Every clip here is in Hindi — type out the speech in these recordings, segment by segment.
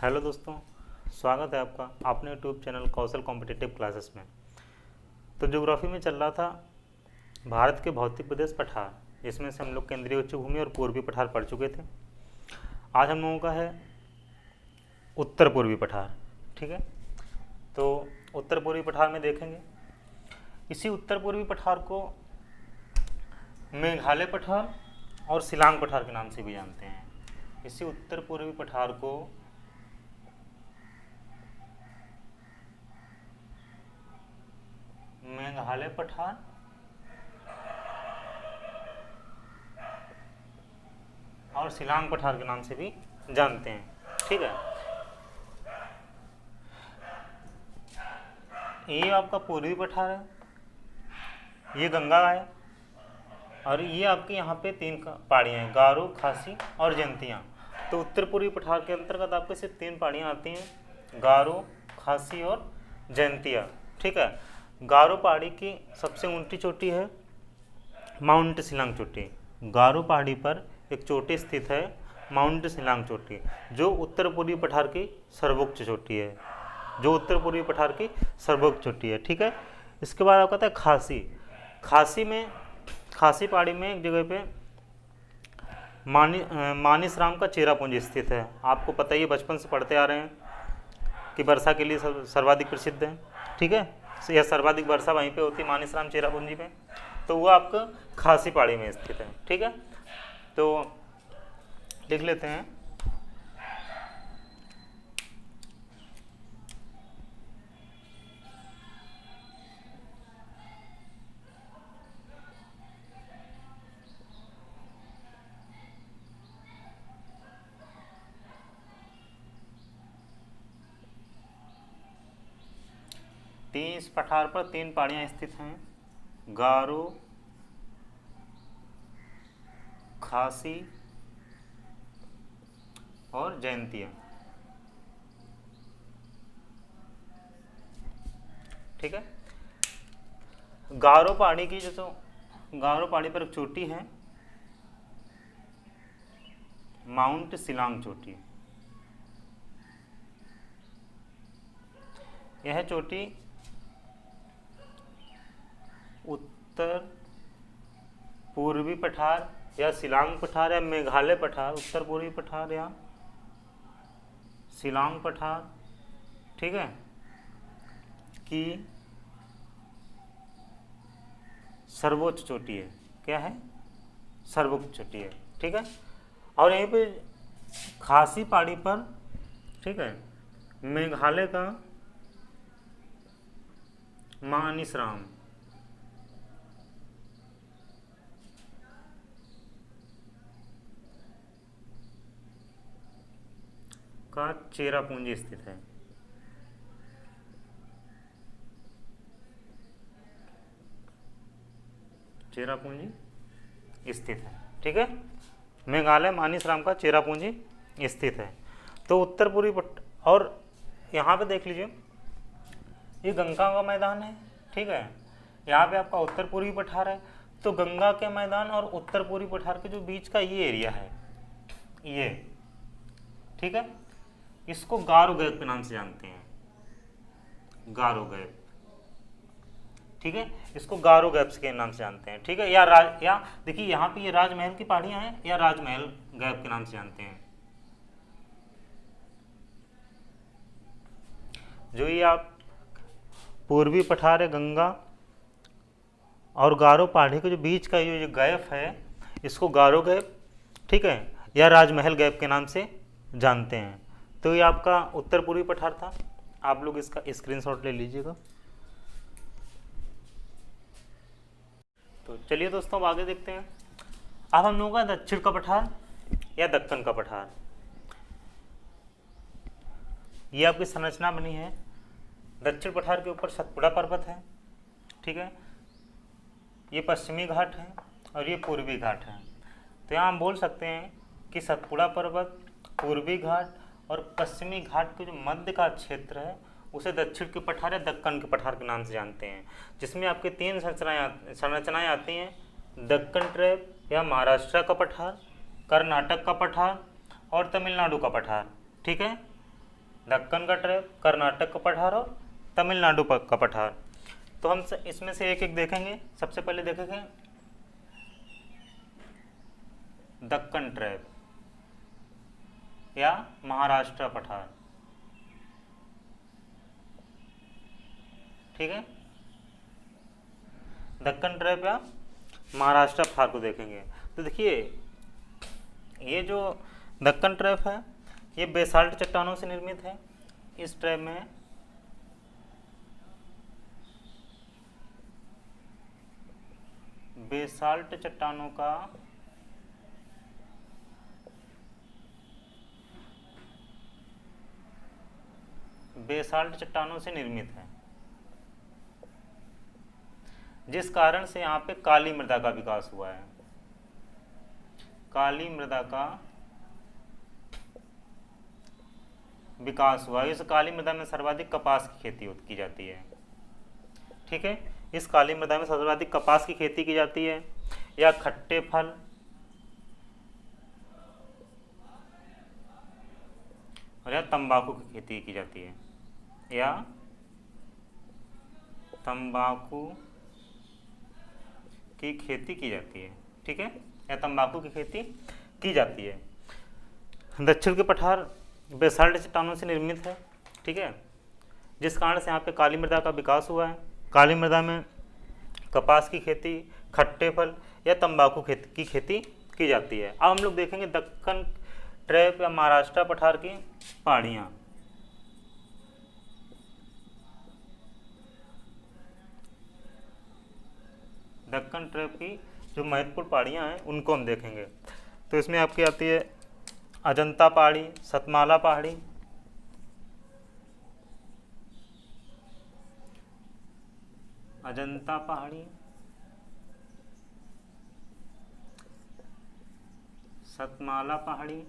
हेलो दोस्तों, स्वागत है आपका अपने यूट्यूब चैनल कौशल कॉम्पिटिटिव क्लासेस में। तो ज्योग्राफी में चल रहा था भारत के भौतिक प्रदेश पठार, जिसमें से हम लोग केंद्रीय उच्च भूमि और पूर्वी पठार पढ़ चुके थे। आज हम लोगों का है उत्तर पूर्वी पठार। ठीक है, तो उत्तर पूर्वी पठार में देखेंगे, इसी उत्तर पूर्वी पठार को मेघालय पठार और शिलांग पठार के नाम से भी जानते हैं। इसी उत्तर पूर्वी पठार को मेघालय पठार और शिलांग पठार के नाम से भी जानते हैं। ठीक है, ये आपका पूर्वी पठार है, ये गंगा है, और ये आपके यहाँ पे तीन पहाड़ियाँ हैं, गारो, खासी और जयंतिया। तो उत्तर पूर्वी पठार के अंतर्गत आपके सिर्फ तीन पहाड़ियाँ आती हैं, गारो, खासी और जयंतिया। ठीक है, गारो पहाड़ी की सबसे ऊंची चोटी है माउंट शिलांग चोटी। गारो पहाड़ी पर एक चोटी स्थित है माउंट शिलांग चोटी, जो उत्तर पूर्वी पठार की सर्वोच्च चोटी है, जो उत्तर पूर्वी पठार की सर्वोच्च चोटी है। ठीक है, इसके बाद आपका आता है खासी। खासी पहाड़ी में एक जगह पे मानिसराम का चेरापूंजी स्थित है। आपको पता ही है, बचपन से पढ़ते आ रहे हैं कि वर्षा के लिए सर्वाधिक प्रसिद्ध है। ठीक है, यह सर्वाधिक वर्षा वहीं पे होती है, मानिसराम चेरापूंजी पे। तो वो आपका खासी पहाड़ी में स्थित है। ठीक है, तो लिख लेते हैं इस पठार पर तीन पहाड़ियाँ स्थित हैं, गारो, खासी और जयंतिया। ठीक है, गारो पहाड़ी की गारो पहाड़ी पर एक चोटी है माउंट शिलांग चोटी। यह चोटी उत्तर पूर्वी पठार या शिलांग पठार या मेघालय पठार, उत्तर पूर्वी पठार या शिलांग पठार, ठीक है, की सर्वोच्च चोटी है। क्या है? सर्वोच्च चोटी है। ठीक है, और यहीं पे खासी पहाड़ी पर, ठीक है, मेघालय का मानिसराम का चेरापूंजी स्थित है। चेरापूंजी स्थित है। ठीक है, मेघालय मानिसराम का चेरापूंजी स्थित है। तो उत्तर पूर्वी और यहाँ पे देख लीजिए, ये गंगा का मैदान है। ठीक है, यहाँ पे आपका उत्तर पूर्वी पठार है। तो गंगा के मैदान और उत्तर पूर्वी पठार के जो बीच का ये एरिया है, ये, ठीक है, इसको गारो गैप के नाम से जानते हैं, गारो गैप। ठीक है, इसको गारो गैप के नाम से जानते हैं। ठीक है, या देखिए यहाँ पे ये राजमहल की पहाड़ियां हैं, या राजमहल गैप के नाम से जानते हैं। जो ये आप पूर्वी पठार है, गंगा और गारो पहाड़ी के जो बीच का ये जो गैप है, इसको गारो गैप, ठीक है, या राजमहल गैप के नाम से जानते हैं। तो ये आपका उत्तर पूर्वी पठार था। आप लोग इसका स्क्रीनशॉट ले लीजिएगा। तो चलिए दोस्तों, अब आगे देखते हैं। अब हम लोगों का दक्षिण का पठार या दक्कन का पठार, ये आपकी संरचना बनी है। दक्षिण पठार के ऊपर सतपुड़ा पर्वत है। ठीक है, ये पश्चिमी घाट है और ये पूर्वी घाट है। तो यहाँ हम बोल सकते हैं कि सतपुड़ा पर्वत, पूर्वी घाट और पश्चिमी घाट के जो मध्य का क्षेत्र है, उसे दक्षिण के पठार या दक्कन के पठार के नाम से जानते हैं, जिसमें आपके तीन संरचनाएं आती हैं, दक्कन ट्रैप या महाराष्ट्र का पठार, कर्नाटक का पठार और तमिलनाडु का पठार। ठीक है, दक्कन का ट्रैप, कर्नाटक का पठार और तमिलनाडु का पठार। तो हम इसमें से एक एक देखेंगे। सबसे पहले देखेंगे दक्कन ट्रैप या महाराष्ट्र पठार। ठीक है, दक्कन ट्रैप या महाराष्ट्र पठार को देखेंगे। तो देखिए ये जो दक्कन ट्रैप है ये बेसाल्ट चट्टानों से निर्मित है। इस ट्रैप में बेसाल्ट चट्टानों का से निर्मित है, जिस कारण से यहाँ पे काली मृदा का विकास हुआ है। काली मृदा का विकास हुआ। इस काली मृदा में सर्वाधिक कपास की खेती की जाती है। ठीक है, इस काली मृदा में सर्वाधिक कपास की खेती की जाती है, या खट्टे फल और या तंबाकू की खेती की जाती है, या तंबाकू की खेती की जाती है। ठीक है, या तंबाकू की खेती की जाती है। दक्षिण के पठार बेसाल्ट चट्टानों से निर्मित है। ठीक है, जिस कारण से यहाँ पे काली मृदा का विकास हुआ है। काली मृदा में कपास की खेती, खट्टे फल या तंबाकू की खेती की जाती है। अब हम लोग देखेंगे दक्कन ट्रैप या महाराष्ट्र पठार की पहाड़ियाँ। दक्कन ट्रैप की जो महत्वपूर्ण पहाड़ियाँ हैं उनको हम देखेंगे। तो इसमें आपकी आती है अजंता पहाड़ी, सतमाला पहाड़ी, अजंता पहाड़ी, सतमाला पहाड़ी,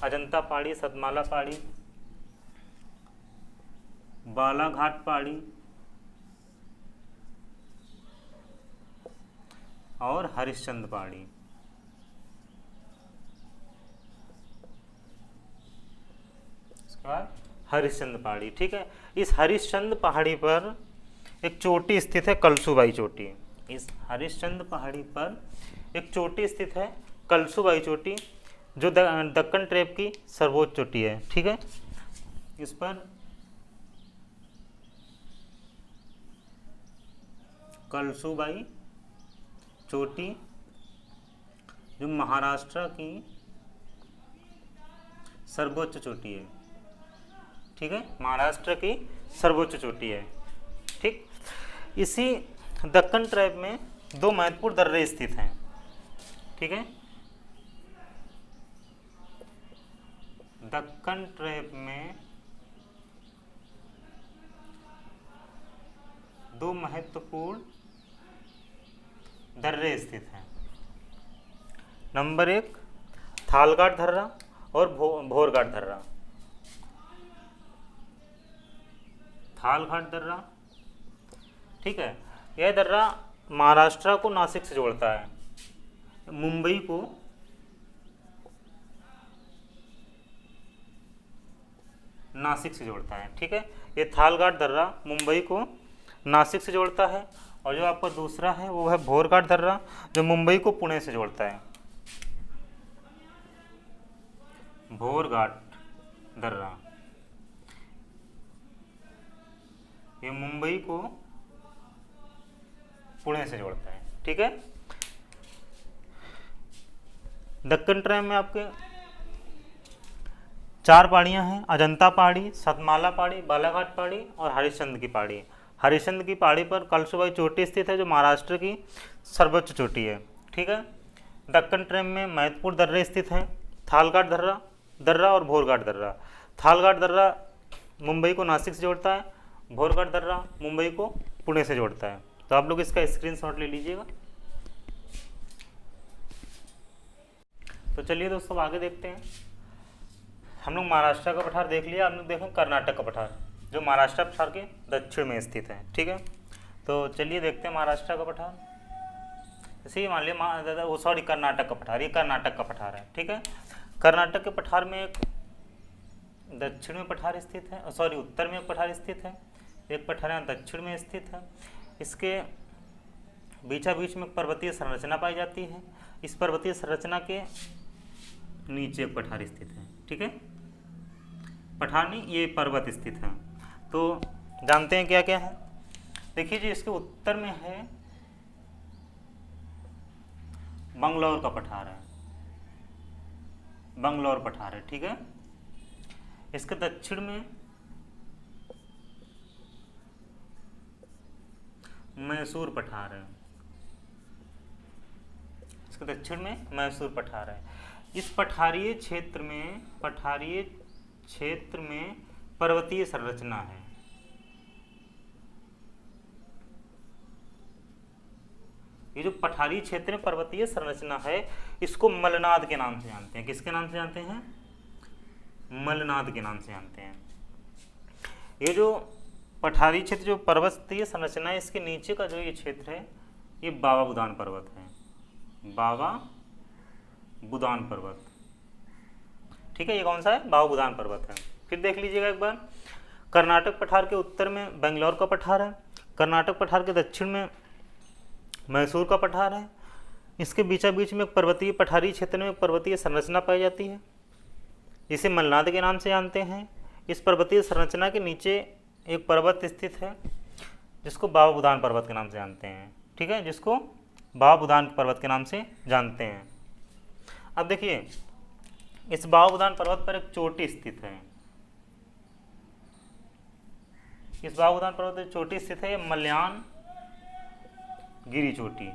अजंता पहाड़ी, सतमाला पहाड़ी, बालाघाट पहाड़ी और हरिश्चंद्र पहाड़ी। इसके बाद हरिश्चंद्र पहाड़ी। ठीक है, इस हरिश्चंद्र पहाड़ी पर एक चोटी स्थित है, कलसूबाई चोटी। इस हरिश्चंद्र पहाड़ी पर एक चोटी स्थित है, कलसूबाई चोटी, जो दक्कन ट्रैप की सर्वोच्च चोटी है। ठीक है, इस पर कलसूबाई चोटी जो महाराष्ट्र की सर्वोच्च चोटी है। ठीक है, महाराष्ट्र की सर्वोच्च चोटी है। ठीक, इसी दक्कन ट्रैप में दो महत्वपूर्ण दर्रे स्थित हैं। ठीक है, दक्कन ट्रैप में दो महत्वपूर्ण दर्रे स्थित हैं। नंबर एक थालघाट दर्रा और भोरघाट दर्रा। थालघाट दर्रा, ठीक है, यह दर्रा महाराष्ट्र को नासिक से जोड़ता है, मुंबई को नासिक से जोड़ता है। ठीक है, ये थालघाट दर्रा मुंबई को नासिक से जोड़ता है। और जो आपका दूसरा है वो है भोरघाट दर्रा, जो मुंबई को पुणे से जोड़ता है। भोरघाट दर्रा ये मुंबई को पुणे से जोड़ता है। ठीक है, दक्कन ट्रैप में आपके चार पहाड़ियाँ हैं, अजंता पहाड़ी, सतमाला पहाड़ी, बालाघाट पहाड़ी और हरिश्चंद्र की पहाड़ी। हरिश्चंद्र की पहाड़ी पर कलसूबाई चोटी स्थित है, जो महाराष्ट्र की सर्वोच्च चोटी है। ठीक है, दक्कन ट्रैप में महत्वपूर्ण दर्रे स्थित हैं, थालघाट दर्रा और भोरघाट दर्रा। थालघाट दर्रा मुंबई को नासिक से जोड़ता है, भोरघाट दर्रा मुंबई को पुणे से जोड़ता है। तो आप लोग इसका स्क्रीनशॉट ले लीजिएगा। तो चलिए दोस्तों आगे देखते हैं। हम लोग महाराष्ट्र का पठार देख लिया, आप लोग देखें कर्नाटक का पठार, जो महाराष्ट्र पठार के दक्षिण में स्थित है। ठीक है, तो चलिए देखते हैं महाराष्ट्र का पठार। जैसे ही मान लिया वो सॉरी कर्नाटक का पठार, ये कर्नाटक का पठार है। ठीक है, कर्नाटक के पठार में एक दक्षिण में पठार स्थित है, सॉरी उत्तर में एक पठार स्थित है, एक पठार यहाँ दक्षिण में स्थित है। इसके बीचा बीच में पर्वतीय संरचना पाई जाती है। इस पर्वतीय संरचना के नीचे एक पठार स्थित है। ठीक है, पठार नहीं, ये पर्वत स्थित है। तो जानते हैं क्या क्या है। देखिए जी, इसके उत्तर में है बंगलौर का पठार है, बंगलौर पठार है। ठीक है, इसके दक्षिण में मैसूर पठार है, इसके दक्षिण में मैसूर पठार है। इस पठारीय क्षेत्र में पर्वतीय संरचना है। ये जो पठारी क्षेत्र में पर्वतीय संरचना है, इसको मलनाद के नाम से जानते हैं। किसके नाम से जानते हैं? मलनाद के नाम से जानते हैं। ये जो पठारी क्षेत्र, जो पर्वतीय संरचना है, इसके नीचे का जो ये क्षेत्र है, ये बाबा बुदान पर्वत है, बाबा बुदान पर्वत। ठीक है, ये कौन सा है? बाबा बुदान पर्वत है। फिर देख लीजिएगा एक बार, कर्नाटक पठार के उत्तर में बेंगलोर का पठार है, कर्नाटक पठार के दक्षिण में मैसूर का पठार है। इसके बीचा बीच में पर्वतीय पठारी क्षेत्र में पर्वतीय संरचना पाई जाती है, इसे मलनाद के नाम से जानते हैं। इस पर्वतीय संरचना के नीचे एक पर्वत स्थित है, जिसको बाबा बुदान पर्वत के नाम से जानते हैं। ठीक है, जिसको बाबा बुदान पर्वत के नाम से जानते हैं। अब देखिए, इस बाबा बुदान पर्वत पर एक चोटी स्थित है। इस बाबा बुदान पर्वत पर चोटी स्थित है, मल्यान गिरी चोटी,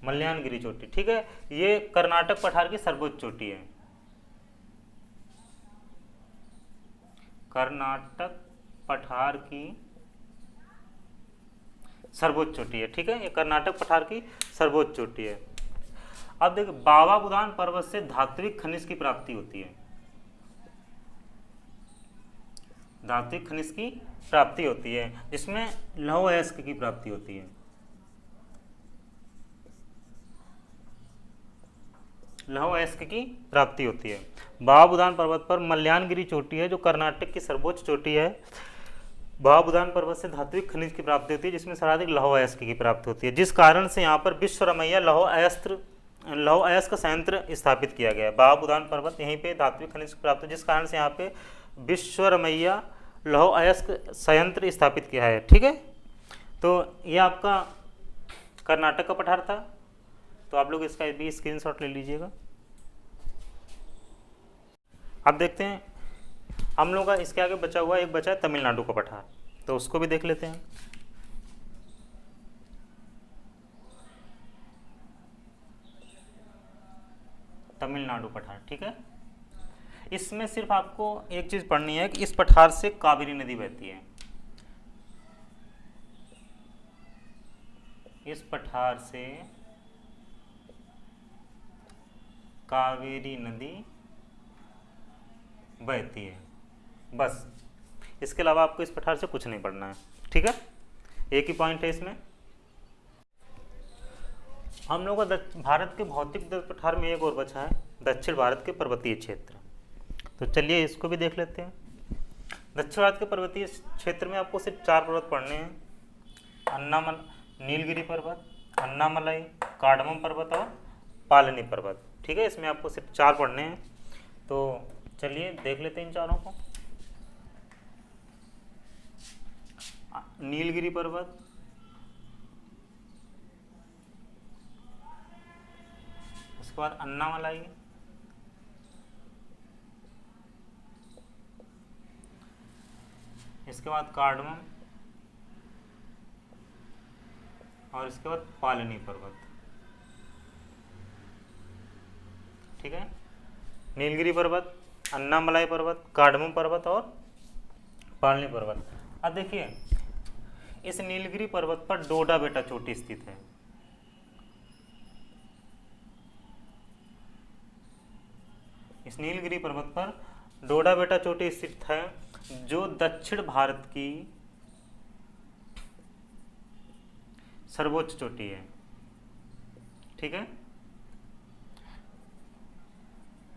मल्यान गिरी चोटी। ठीक है, ये कर्नाटक पठार की सर्वोच्च चोटी है, कर्नाटक पठार की सर्वोच्च चोटी है। ठीक है, ये कर्नाटक पठार की सर्वोच्च चोटी है। अब देखिए, बाबा बुदान पर्वत से धात्विक खनिज की प्राप्ति होती है, धात्विक खनिज की प्राप्ति होती है, जिसमें लौह अयस्क की प्राप्ति होती है। लौह अयस्क की प्राप्ति होती है। बाबा बुदान पर्वत पर मल्यानगिरी चोटी है, जो कर्नाटक की सर्वोच्च चोटी है। बाबा बुदान पर्वत से धात्विक खनिज की प्राप्ति होती है, जिसमें सर्वाधिक लौह अयस्क की प्राप्ति होती है, जिस कारण से यहाँ पर विश्वरमैया लौह अयस्क संयंत्र स्थापित किया गया है। बाबा बुदान पर्वत यहीं पे धात्विक खनिज की प्राप्ति, जिस कारण से यहाँ पे विश्वरमैया लौह अयस्क संयंत्र स्थापित किया है। ठीक है, तो ये आपका कर्नाटक का पठार था, तो आप लोग इसका भी स्क्रीनशॉट ले लीजिएगा। अब देखते हैं, हम लोग का इसके आगे बचा हुआ एक बचा है तमिलनाडु का पठार, तो उसको भी देख लेते हैं। तमिलनाडु पठार, ठीक है, इसमें सिर्फ आपको एक चीज पढ़नी है कि इस पठार से कावेरी नदी बहती है। इस पठार से कावेरी नदी बहती है, बस। इसके अलावा आपको इस पठार से कुछ नहीं पढ़ना है। ठीक है, एक ही पॉइंट है इसमें। हम लोग का भारत के भौतिक पठार में एक और बचा है, दक्षिण भारत के पर्वतीय क्षेत्र। तो चलिए इसको भी देख लेते हैं। दक्षिण भारत के पर्वतीय क्षेत्र में आपको सिर्फ 4 पर्वत पढ़ने हैं, नीलगिरी पर्वत, अन्नामलाई, कार्डमम पर्वत और पालनी पर्वत। ठीक है, इसमें आपको सिर्फ 4 पढ़ने हैं। तो चलिए देख लेते हैं इन चारों को। नीलगिरी पर्वत, उसके बाद अन्नामलाई, इसके बाद कार्डमम और इसके बाद पालनी पर्वत। ठीक है, नीलगिरी पर्वत, अन्नामलाई पर्वत, कार्डमम पर्वत और पालनी पर्वत। अब देखिए, इस नीलगिरी पर्वत पर डोडा बेटा चोटी स्थित है। इस नीलगिरी पर्वत पर डोडा बेटा चोटी स्थित है, जो दक्षिण भारत की सर्वोच्च चोटी है। ठीक है,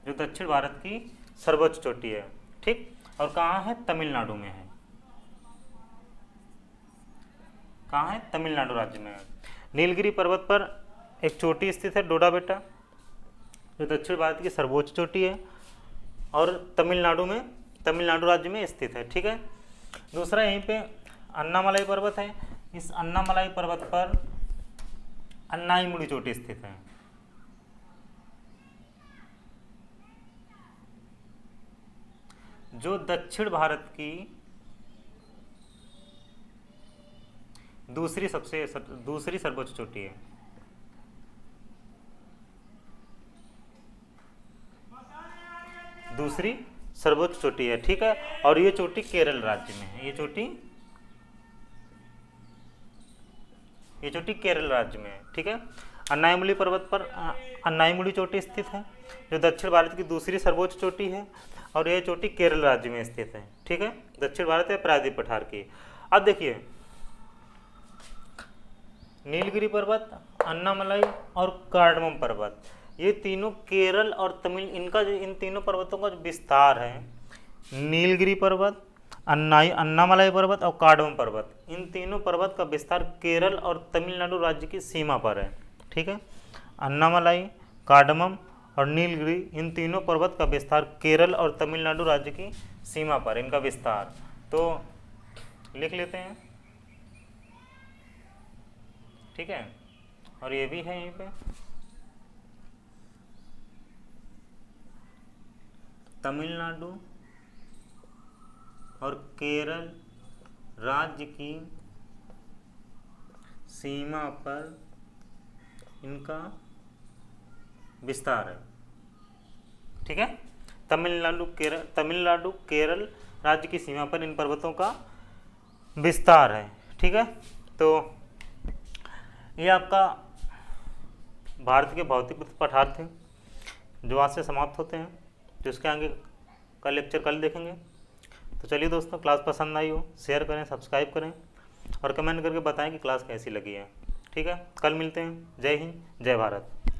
जो दक्षिण भारत की सर्वोच्च चोटी है, ठीक। और कहाँ है? तमिलनाडु में है। कहाँ है? तमिलनाडु राज्य में है। नीलगिरी पर्वत पर एक चोटी स्थित है, डोडा बेटा, जो दक्षिण भारत की सर्वोच्च चोटी है और तमिलनाडु राज्य में स्थित है, ठीक है। दूसरा यहीं पे अन्नामलाई पर्वत है। इस अन्नामलाई पर्वत पर अन्नाईमुड़ी चोटी स्थित है। जो दक्षिण भारत की दूसरी सर्वोच्च चोटी है। दूसरी सर्वोच्च चोटी है, ठीक है। और ये चोटी केरल राज्य में है। ये चोटी केरल राज्य में है, ठीक है। अन्नाईमुड़ी पर्वत पर अन्नाईमुड़ी चोटी स्थित है, जो दक्षिण भारत की दूसरी सर्वोच्च चोटी है और यह चोटी केरल राज्य में स्थित है, ठीक है। दक्षिण भारत है प्रायद्वीप पठार की। अब देखिए, नीलगिरी पर्वत, अन्नामलाई और कार्डमम पर्वत, ये तीनों केरल और इन तीनों पर्वतों का जो विस्तार है, नीलगिरी पर्वत, अन्नामलाई पर्वत और कार्डमम पर्वत, इन तीनों पर्वत का विस्तार केरल और तमिलनाडु राज्य की सीमा पर है, ठीक है। अन्नामलाई, कार्डमम और नीलगिरी, इन तीनों पर्वत का विस्तार केरल और तमिलनाडु राज्य की सीमा पर, इनका विस्तार तो लिख लेते हैं, ठीक है। और ये भी है यहीं पे तमिलनाडु और केरल राज्य की सीमा पर इनका विस्तार है, ठीक है। तमिलनाडु केरल राज्य की सीमा पर इन पर्वतों का विस्तार है, ठीक है। तो ये आपका भारत के भौतिक पठार थे, जो आज से समाप्त होते हैं। तो इसके आगे का लेक्चर कल देखेंगे। तो चलिए दोस्तों, क्लास पसंद आई हो शेयर करें, सब्सक्राइब करें और कमेंट करके बताएं कि क्लास कैसी लगी है, ठीक है। कल मिलते हैं। जय हिंद, जय भारत।